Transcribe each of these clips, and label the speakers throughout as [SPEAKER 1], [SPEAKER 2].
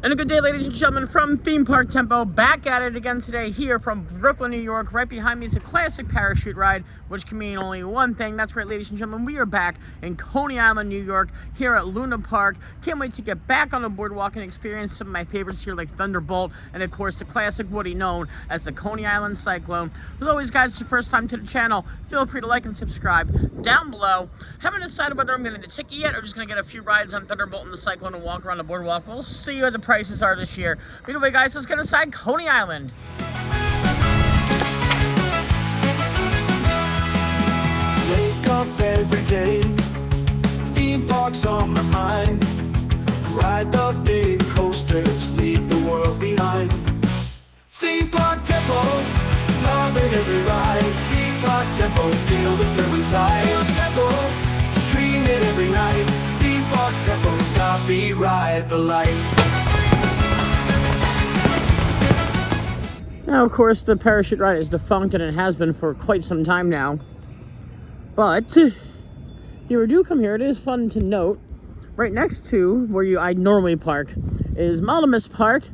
[SPEAKER 1] And a good day, ladies and gentlemen, from Theme Park Tempo, back at it again today here from Brooklyn, New York. Right behind me is a classic parachute ride, which can mean only one thing. That's right, ladies and gentlemen, we are back in Coney Island, New York, here at Luna Park. Can't wait to get back on the boardwalk and experience some of my favorites here, like Thunderbolt, and of course, the classic Woody known as the Coney Island Cyclone. As always, guys, it's your first time to the channel, feel free to like and subscribe down below. Haven't decided whether I'm getting the ticket yet or just going to get a few rides on Thunderbolt and the Cyclone and walk around the boardwalk. We'll see what the prices are this year. But anyway, guys, let's get inside Coney Island.
[SPEAKER 2] Wake up every day, theme parks on my mind. Ride the big coasters, leave the world behind. Theme park tempo, loving every ride. Theme park tempo, feel the thrill inside. Feel tempo, stream it every night. Theme park tempo, stop me, ride the light.
[SPEAKER 1] Now, of course, the parachute ride is defunct, and it has been for quite some time now. But if you do come here, it is fun to note, right next to where I normally park is Maldamus Park,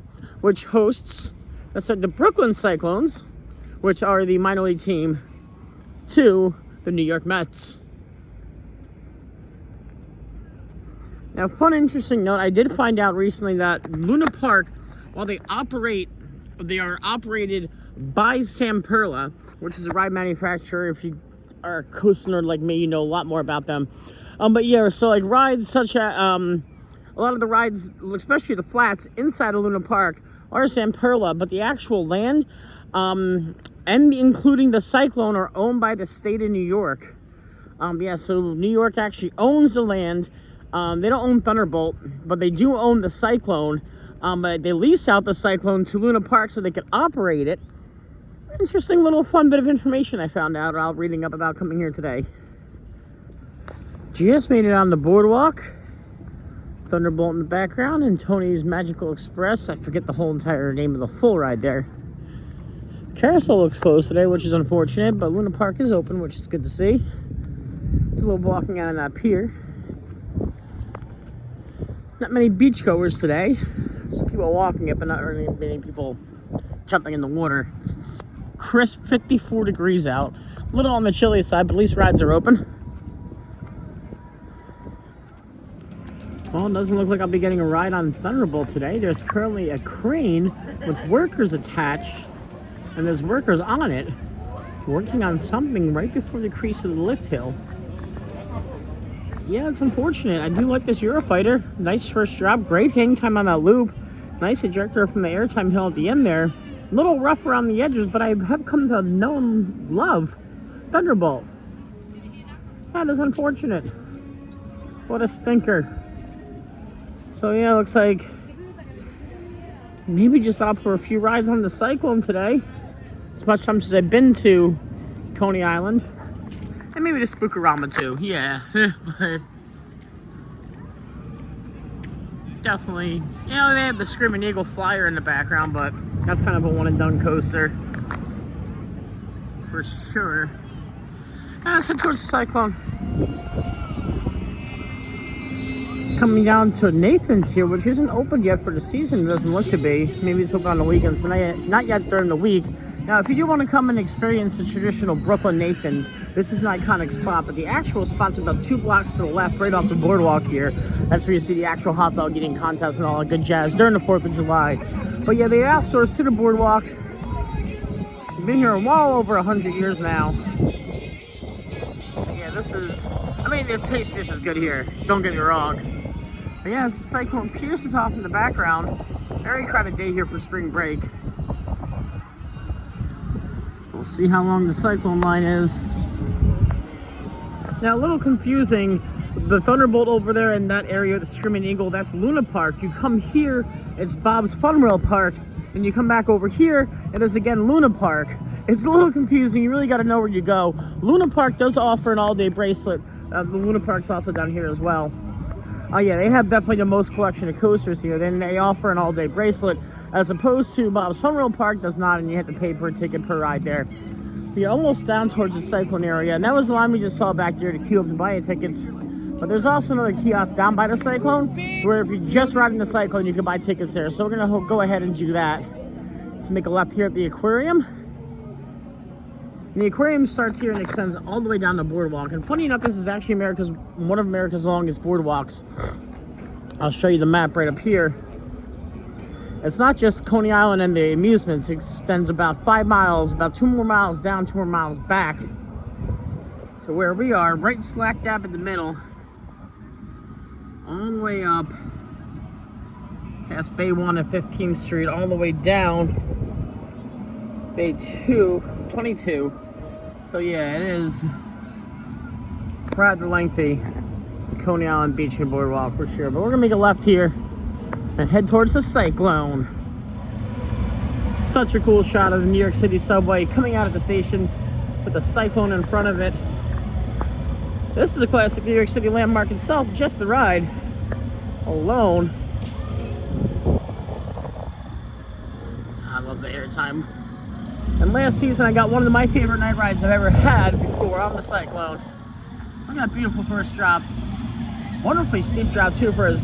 [SPEAKER 1] which hosts, that's like the Brooklyn Cyclones, which are the minor league team to the New York Mets. Now, fun, interesting note, I did find out recently that Luna Park, while they are operated by Sam Perla, which is a ride manufacturer. If you are a coaster nerd like me, you know a lot more about them. But yeah, so like rides such as a lot of the rides, especially the flats inside of Luna Park, are Sam Perla, but the actual land and including the Cyclone are owned by the state of New York. Yeah, so New York actually owns the land. They don't own Thunderbolt, but they do own the Cyclone. But they lease out the Cyclone to Luna Park so they can operate it. Interesting little fun bit of information I found out while reading up about coming here today. Just made it on the boardwalk. Thunderbolt in the background and Tony's Magical Express. I forget the whole entire name of the full ride there. Carousel looks closed today, which is unfortunate, but Luna Park is open, which is good to see. A little walking out on that pier. Not many beachgoers today. Some people walking it, but not really many people jumping in the water. It's crisp 54 degrees out. A little on the chilly side, but at least rides are open. Well, it doesn't look like I'll be getting a ride on Thunderbolt today. There's currently a crane with workers attached, and there's workers on it working on something right before the crease of the lift hill. Yeah, it's unfortunate. I do like this Eurofighter. Nice first drop. Great hang time on that loop. Nice ejector from the airtime hill at the end there. A little rough around the edges, but I have come to know and love Thunderbolt. That is unfortunate. What a stinker. So yeah, looks like maybe just opt for a few rides on the Cyclone today. As much time as I've been to Coney Island. And maybe the Spookorama too, yeah. But definitely, you know, they have the Screaming Eagle Flyer in the background, but that's kind of a one and done coaster for sure. Now let's head towards the Cyclone. Coming down to Nathan's here, which isn't open yet for the season. It doesn't look to be. Maybe it's open on the weekends, but not yet during the week. Now, if you do want to come and experience the traditional Brooklyn Nathan's, this is an iconic spot, but the actual spot's about 2 blocks to the left, right off the boardwalk here. That's where you see the actual hot dog eating contest and all that good jazz during the 4th of July. But yeah, they outsourced to the boardwalk. Been here well over 100 years now. Yeah, this is, I mean, the taste just as good here. Don't get me wrong. But yeah, it's the Cyclone pierces off in the background. Very crowded day here for spring break. We'll see how long the Cyclone line is. Now, a little confusing. The Thunderbolt over there in that area, the Screaming Eagle, that's Luna Park. You come here, it's Bob's Fun World Park. And you come back over here, it is again Luna Park. It's a little confusing. You really got to know where you go. Luna Park does offer an all-day bracelet. The Luna Park's also down here as well. Oh yeah, they have definitely the most collection of coasters here. Then they offer an all-day bracelet, as opposed to Bob's Fun World Park does not, and you have to pay per ticket per ride there. You're almost down towards the Cyclone area, and that was the line we just saw back there to queue up to buy tickets. But there's also another kiosk down by the Cyclone where if you're just riding the Cyclone, you can buy tickets there. So we're gonna go ahead and do that. Let's make a left here at the aquarium. And the aquarium starts here and extends all the way down the boardwalk. And funny enough, this is actually one of America's longest boardwalks. I'll show you the map right up here. It's not just Coney Island and the amusements. It extends about 5 miles, about 2 more miles down, 2 more miles back to where we are, right slack dab in the middle. All the way up past Bay 1 and 15th Street, all the way down Bay 22. So yeah, it is rather lengthy, Coney Island Beach and Boardwalk for sure. But we're gonna make a left here and head towards the Cyclone. Such a cool shot of the New York City subway coming out of the station with the Cyclone in front of it. This is a classic New York City landmark itself, just the ride alone. I love the airtime. And last season I got one of my favorite night rides I've ever had before on the Cyclone. Look at that beautiful first drop. Wonderfully steep drop too for as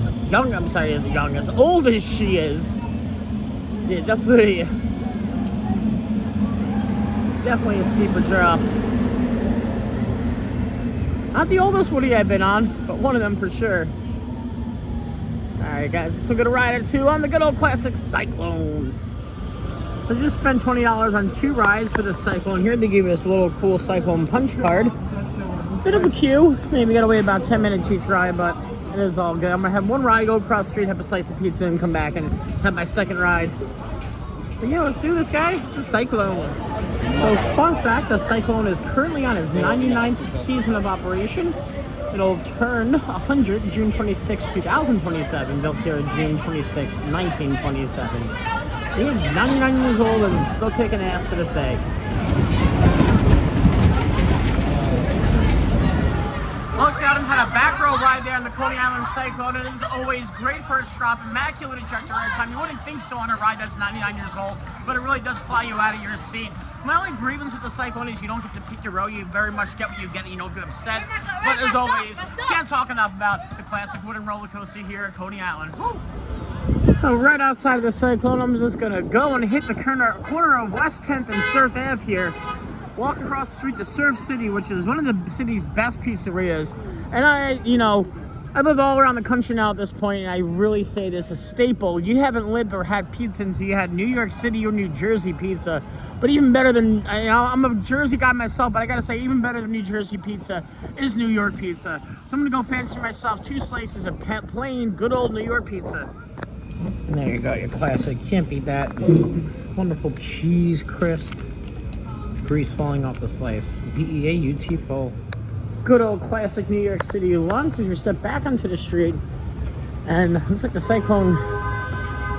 [SPEAKER 1] old as she is. Yeah, definitely a steeper drop. Not the oldest Woody I've been on, but one of them for sure. Alright guys, let's go get a ride or two on the good old classic Cyclone. So just spent $20 on 2 rides for the Cyclone. Here they give us a little cool Cyclone punch card. Bit of a queue. Maybe gotta wait about 10 minutes each ride, but it is all good. I'm gonna have one ride, go across the street, have a slice of pizza, and come back and have my second ride. But yeah, let's do this, guys. It's the Cyclone. So, fun fact, the Cyclone is currently on its 99th season of operation. It'll turn 100 June 26, 2027. Built here June 26, 1927. He's 99 years old and still kicking ass to this day. Looked out and had a back row ride there on the Coney Island Cyclone. It is always great first drop, immaculate ejector airtime. You wouldn't think so on a ride that's 99 years old, but it really does fly you out of your seat. My only grievance with the Cyclone is you don't get to pick your row. You very much get what you get and you don't get upset. But as always, can't talk enough about the classic wooden roller coaster here at Coney Island. Woo. So right outside of the Cyclone, I'm just gonna go and hit the corner of West 10th and Surf Ave here. Walk across the street to Surf City, which is one of the city's best pizzerias. And I live all around the country now at this point, and I really say this, a staple. You haven't lived or had pizza until you had New York City or New Jersey pizza. But even better than, I'm a Jersey guy myself, but I gotta say, even better than New Jersey pizza is New York pizza. So I'm gonna go fancy myself 2 slices of plain, good old New York pizza. And there you go, your classic. Can't beat that. Wonderful cheese crisp. Grease falling off the slice. B-E-A-U-T full. Good old classic New York City lunch as you step back onto the street. And looks like the Cyclone,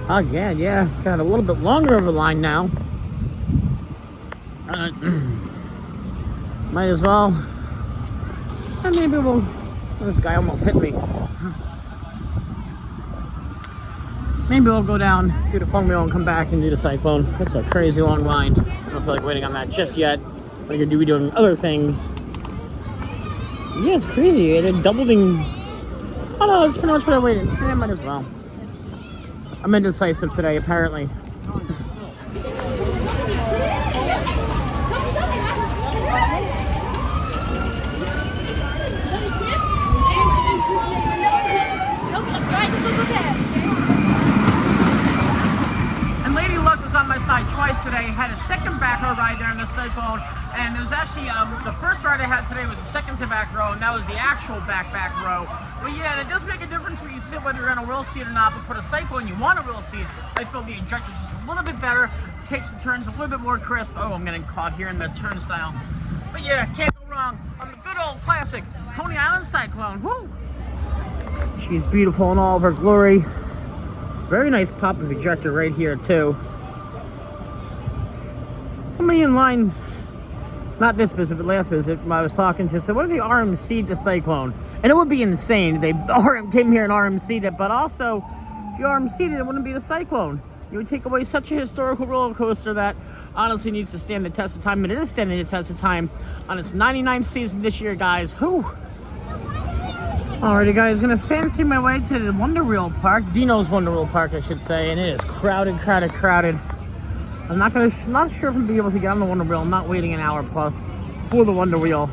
[SPEAKER 1] again, yeah, got a little bit longer of a line now. Might as well. And maybe we'll, this guy almost hit me. Maybe we'll go down, do the fun wheel, and come back and do the Cyclone. That's a crazy long line. I don't feel like waiting on that just yet. We're gonna be doing other things. Yeah, it's crazy. It had doubling. Oh no, that's pretty much what I waited. Yeah, I might as well. I'm indecisive today, apparently. On my side twice today. Had a second back row ride there on the Cyclone, and there was actually the first ride I had today was the second to back row, and that was the actual back row. But yeah, it does make a difference where you sit, whether you're in a wheel seat or not. But for the Cyclone, you want a wheel seat. I feel the ejector's just a little bit better, takes the turns a little bit more crisp. Oh, I'm getting caught here in the turnstile. But yeah, can't go wrong on the good old classic Coney Island Cyclone. Woo! She's beautiful in all of her glory. Very nice pop of ejector right here too. Somebody in line, not this visit, but last visit, I was talking to, said, what if they RMC'd the Cyclone? And it would be insane if they came here and RMC'd it, but also, if you RMC'd it, it wouldn't be the Cyclone. You would take away such a historical roller coaster that honestly needs to stand the test of time, and it is standing the test of time on its 99th season this year, guys. Whew. Alrighty guys, gonna fancy my way to the Wonder Wheel Park, Dino's Wonder Wheel Park I should say, and it is crowded. I'm not sure if I'm gonna be able to get on the Wonder Wheel. I'm not waiting an hour plus for the Wonder Wheel.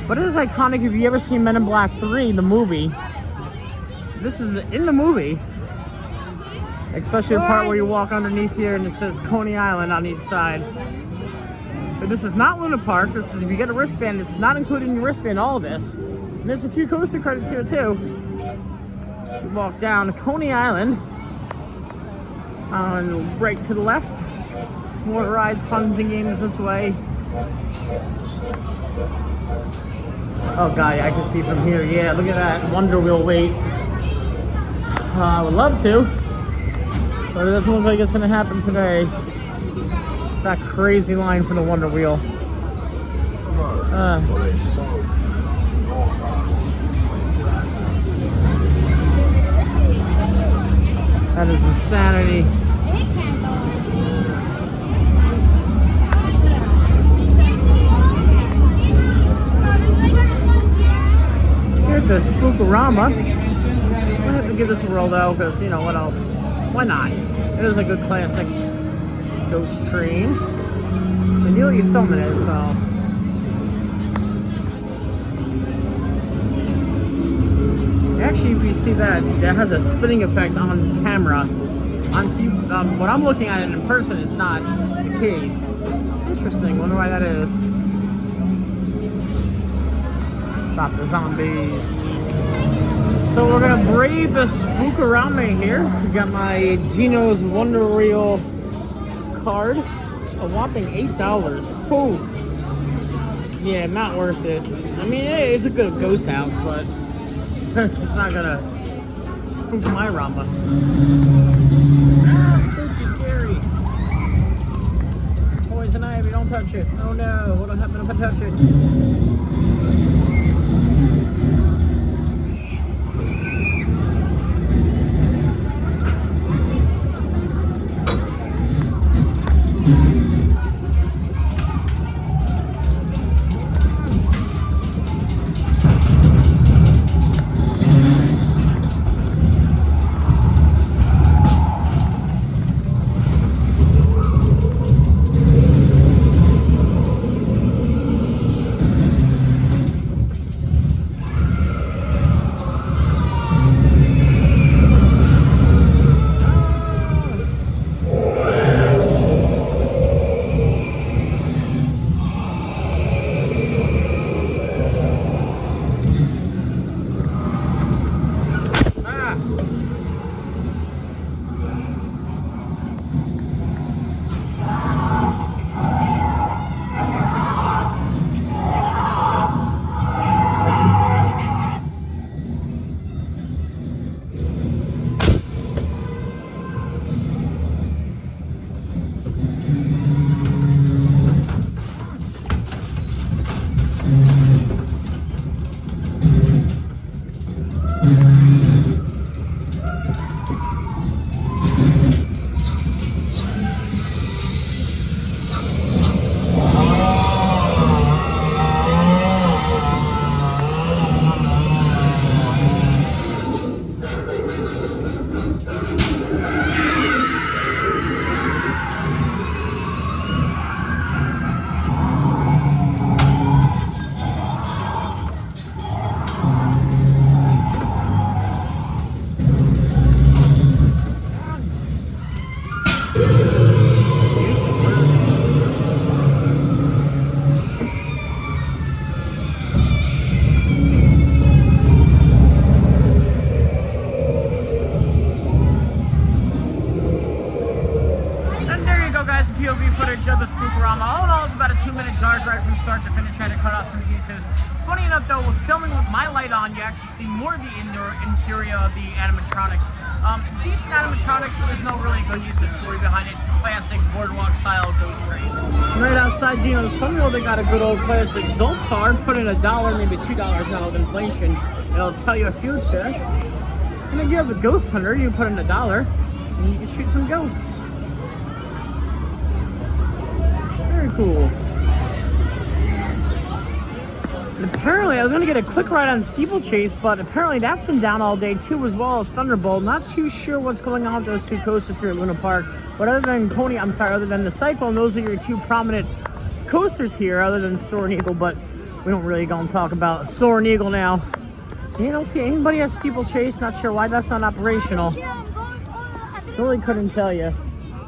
[SPEAKER 1] But it is iconic. If you ever seen Men in Black 3, the movie, this is in the movie. Especially the part where you walk underneath here and it says Coney Island on each side. But this is not Luna Park. This is, if you get a wristband, this is not included in your wristband, all of this. And there's a few coaster credits here too. You walk down to Coney Island. And right to the left. More rides, funs, and games this way. Oh god, I can see from here. Yeah, look at that Wonder Wheel wait. I would love to, but it doesn't look like it's gonna happen today. That crazy line for the Wonder Wheel. That is insanity. Here's the Spookorama. I have to give this a whirl though, because you know what else? Why not? It is a good classic ghost train. And you know you're filming it, so. Actually, if you see that, that has a spinning effect on camera. On TV, what I'm looking at it in person is not the case. Interesting. Wonder why that is. Stop the zombies. So we're gonna brave the Spookorama here. We got my Gino's Wonder Wheel card. A whopping $8. Oh, yeah, not worth it. I mean, it's a good ghost house, but it's not gonna spook my Rama. Ah, spooky, scary. Poison ivy, don't touch it. Oh no, what'll happen if I touch it? footage of the Spookorama. All in all, it's about a 2-minute dark ride from start to finish, trying to cut off some pieces. Funny enough though, with filming with my light on, you actually see more of the interior of the animatronics. Decent animatronics, but there's no really cohesive story behind it. Classic boardwalk style ghost train. Right outside Dino's Fun World, they got a good old classic Zoltar. Put in $1, maybe $2 now with inflation. It'll tell you a future. And if you have a ghost hunter, you put in $1 and you can shoot some ghosts. Very cool. And apparently, I was going to get a quick ride on Steeplechase, but apparently that's been down all day too, as well as Thunderbolt. Not too sure what's going on with those two coasters here at Luna Park. But other than other than the Cyclone, those are your two prominent coasters here, other than Soaring Eagle. But we don't really go and talk about Soaring Eagle now. You don't see anybody at Steeplechase. Not sure why that's not operational. Really couldn't tell you.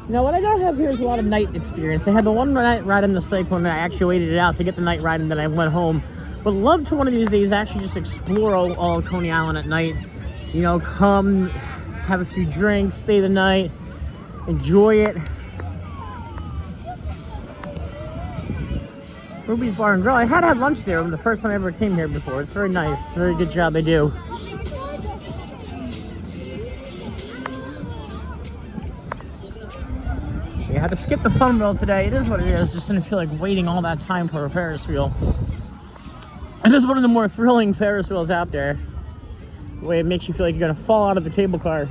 [SPEAKER 1] You know, what I don't have here is a lot of night experience. I had the one night ride in the Cyclone, and I actually waited it out to get the night ride, and then I went home. Would love to one of these days actually just explore all of Coney Island at night. You know, come, have a few drinks, stay the night, enjoy it. Ruby's Bar and Grill. I had lunch there the first time I ever came here before. It's very nice. Very good job they do. I had to skip the fun wheel today. It is what it is. Just didn't feel like waiting all that time for a Ferris wheel. It is one of the more thrilling Ferris wheels out there. The way it makes you feel like you're gonna fall out of the cable car.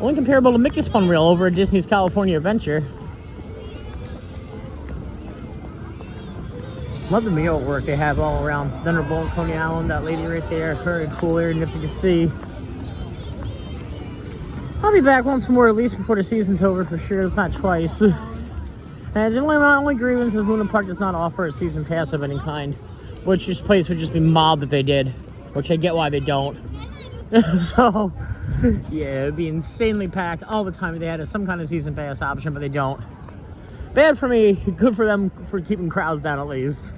[SPEAKER 1] Only comparable to Mickey's Fun Wheel over at Disney's California Adventure. Love the mural work they have all around Thunderbolt, Coney Island. That lady right there, very cool, very nifty to see. I'll be back once more, at least before the season's over for sure, if not twice. And generally my only grievance is Luna Park does not offer a season pass of any kind. Which this place would just be mobbed if they did. Which I get why they don't. So, yeah, it'd be insanely packed all the time if they had some kind of season pass option, but they don't. Bad for me, good for them for keeping crowds down at least.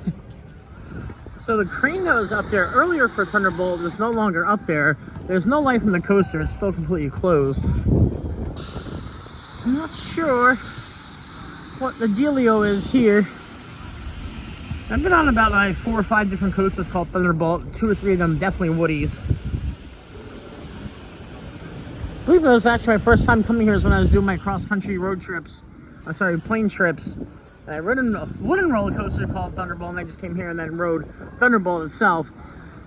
[SPEAKER 1] So the crane that was up there earlier for Thunderbolt is no longer up there. There's no life in the coaster, it's still completely closed. I'm not sure what the dealio is here. I've been on about like 4 or 5 different coasters called Thunderbolt. 2 or 3 of them definitely Woodies. I believe it was actually my first time coming here is when I was doing my cross-country road trips. Plane trips. And I rode a wooden roller coaster called Thunderbolt, and I just came here and then rode Thunderbolt itself.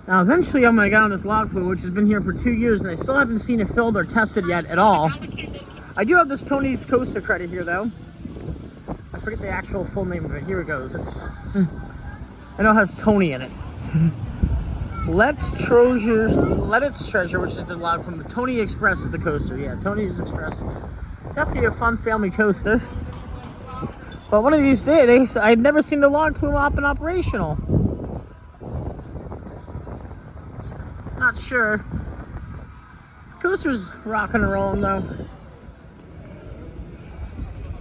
[SPEAKER 1] Now eventually I'm gonna get on this log flume, which has been here for 2 years, and I still haven't seen it filled or tested yet at all. I do have this Tony's Coaster credit here though. I forget the actual full name of it. Here it goes. I know it has Tony in it. Let Its Treasure, which is the log from the Tony Express is the coaster. Yeah, Tony's Express. Definitely a fun family coaster. But one of these days, I've never seen the log flume up and operational. Not sure. The coaster's rocking and rolling though.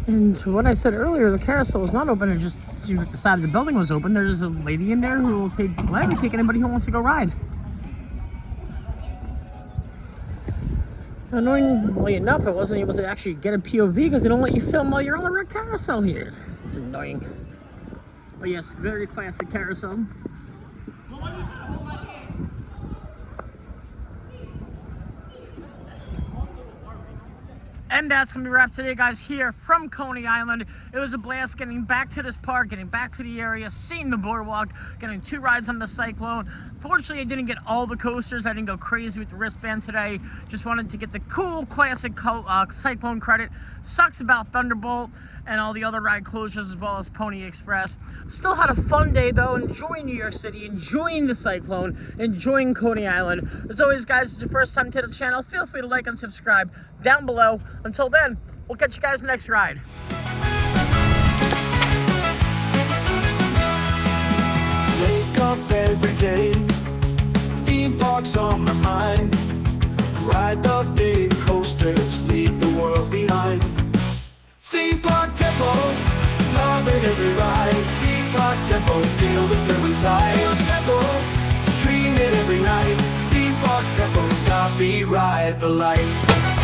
[SPEAKER 1] And what I said earlier, the carousel was not open. It just seems like the side of the building was open. There's a lady in there who will gladly take anybody who wants to go ride. Annoyingly enough, I wasn't able to actually get a POV because they don't let you film while you're on the red carousel here. It's annoying. But yes, very classic carousel. And that's going to be a wrap today, guys, here from Coney Island. It was a blast getting back to this park, getting back to the area, seeing the boardwalk, getting 2 rides on the Cyclone. Fortunately, I didn't get all the coasters. I didn't go crazy with the wristband today. Just wanted to get the cool, classic Cyclone credit. Sucks about Thunderbolt and all the other ride closures, as well as Pony Express. Still had a fun day, though, enjoying New York City, enjoying the Cyclone, enjoying Coney Island. As always, guys, if it's your first time to the channel, feel free to like and subscribe down below. Until then, we'll catch you guys in the next ride.
[SPEAKER 2] Wake up every day, theme parks on my mind. Ride the big coasters, leave the world behind. Theme park tempo, loving every ride. Theme park tempo, feel the thrill inside. Feel tempo, stream it every night. Theme park tempo, stop, be, ride the light.